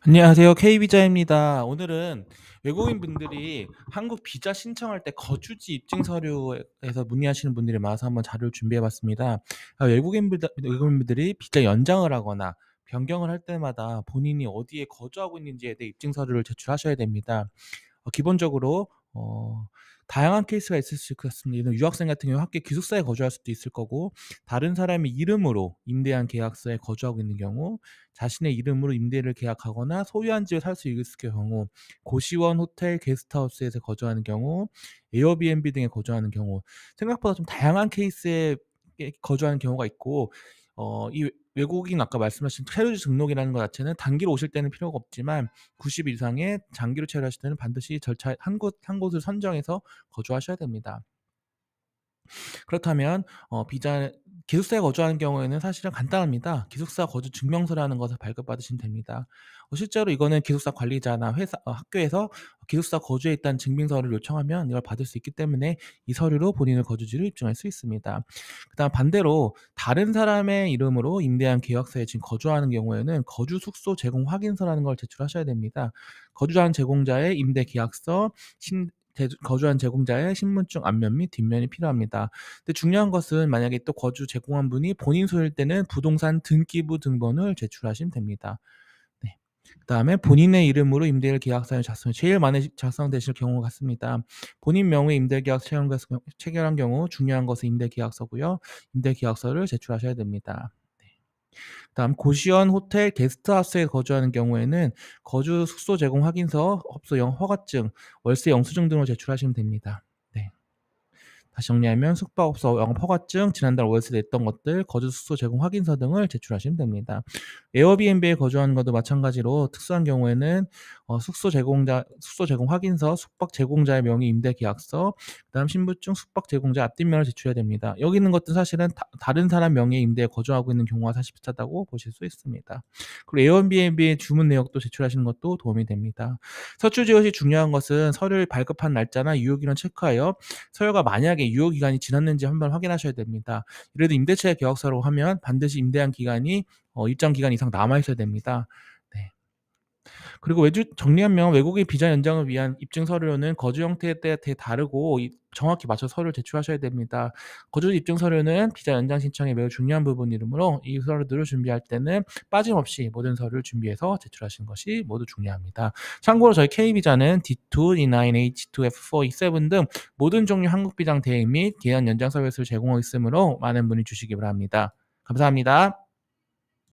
안녕하세요. K비자입니다. 오늘은 외국인 분들이 한국 비자 신청할 때 거주지 입증 서류에서 문의하시는 분들이 많아서 한번 자료를 준비해 봤습니다. 외국인분들이 비자 연장을 하거나 변경을 할 때마다 본인이 어디에 거주하고 있는지에 대해 입증 서류를 제출하셔야 됩니다. 기본적으로 다양한 케이스가 있을 수 있겠습니다. 유학생 같은 경우 학교 기숙사에 거주할 수도 있을 거고, 다른 사람의 이름으로 임대한 계약서에 거주하고 있는 경우, 자신의 이름으로 임대를 계약하거나 소유한 집에 살 수 있을 경우, 고시원, 호텔, 게스트하우스에서 거주하는 경우, 에어비앤비 등에 거주하는 경우, 생각보다 좀 다양한 케이스에 거주하는 경우가 있고, 이 외국인 아까 말씀하신 체류지 등록이라는 것 자체는 단기로 오실 때는 필요가 없지만 90일 이상의 장기로 체류하실 때는 반드시 절차 한 곳을 선정해서 거주하셔야 됩니다. 그렇다면 비자 기숙사에 거주하는 경우에는 사실은 간단합니다. 기숙사 거주 증명서라는 것을 발급받으시면 됩니다. 실제로 이거는 기숙사 관리자나 회사 학교에서 기숙사 거주에 있다는 증빙서를 요청하면 이걸 받을 수 있기 때문에 이 서류로 본인의 거주지를 입증할 수 있습니다. 그다음 반대로 다른 사람의 이름으로 임대한 계약서에 지금 거주하는 경우에는 거주 숙소 제공 확인서라는 걸 제출하셔야 됩니다. 거주한 제공자의 임대 계약서, 거주한 제공자의 신분증 앞면 및 뒷면이 필요합니다. 근데 중요한 것은 만약에 또 거주 제공한 분이 본인 소유일 때는 부동산 등기부 등본을 제출하시면 됩니다. 네. 그다음에 본인의 이름으로 임대 계약서를 제일 많이 작성되실 경우 같습니다. 본인 명의 임대 계약 체결한 경우 중요한 것은 임대 계약서고요. 임대 계약서를 제출하셔야 됩니다. 네. 그다음 고시원, 호텔, 게스트하우스에 거주하는 경우에는 거주 숙소 제공 확인서, 업소 허가증, 월세 영수증 등을 제출하시면 됩니다. 네. 다시 정리하면 숙박업소 영업 허가증, 지난달 월세 냈던 것들, 거주 숙소 제공 확인서 등을 제출하시면 됩니다. 에어비앤비에 거주하는 것도 마찬가지로 특수한 경우에는 숙소 제공 확인서, 숙박 제공자의 명의 임대 계약서, 그다음 신분증, 숙박 제공자 앞뒷면을 제출해야 됩니다. 여기 있는 것도 사실은 다른 사람 명의 임대에 거주하고 있는 경우가 사실 비슷하다고 보실 수 있습니다. 그리고 에어비앤비의 주문 내역도 제출하시는 것도 도움이 됩니다. 서출 지원 시 중요한 것은 서류를 발급한 날짜나 유효기간 체크하여 서류가 만약에 유효기간이 지났는지 한번 확인하셔야 됩니다. 이래도 임대차 계약서로 하면 반드시 임대한 기간이 일정 기간 이상 남아 있어야 됩니다. 네. 그리고 정리하면 외국인 비자 연장을 위한 입증 서류는 거주 형태에 따라 다르고 정확히 맞춰 서류를 제출하셔야 됩니다. 거주 입증 서류는 비자 연장 신청에 매우 중요한 부분이므로 이 서류들을 준비할 때는 빠짐없이 모든 서류를 준비해서 제출하시는 것이 모두 중요합니다. 참고로 저희 K비자는 D2, D9, H2, F4, E7 등 모든 종류 한국 비장 대행 및 계약 연장 서비스를 제공하고 있으므로 많은 문의 주시기 바랍니다. 감사합니다.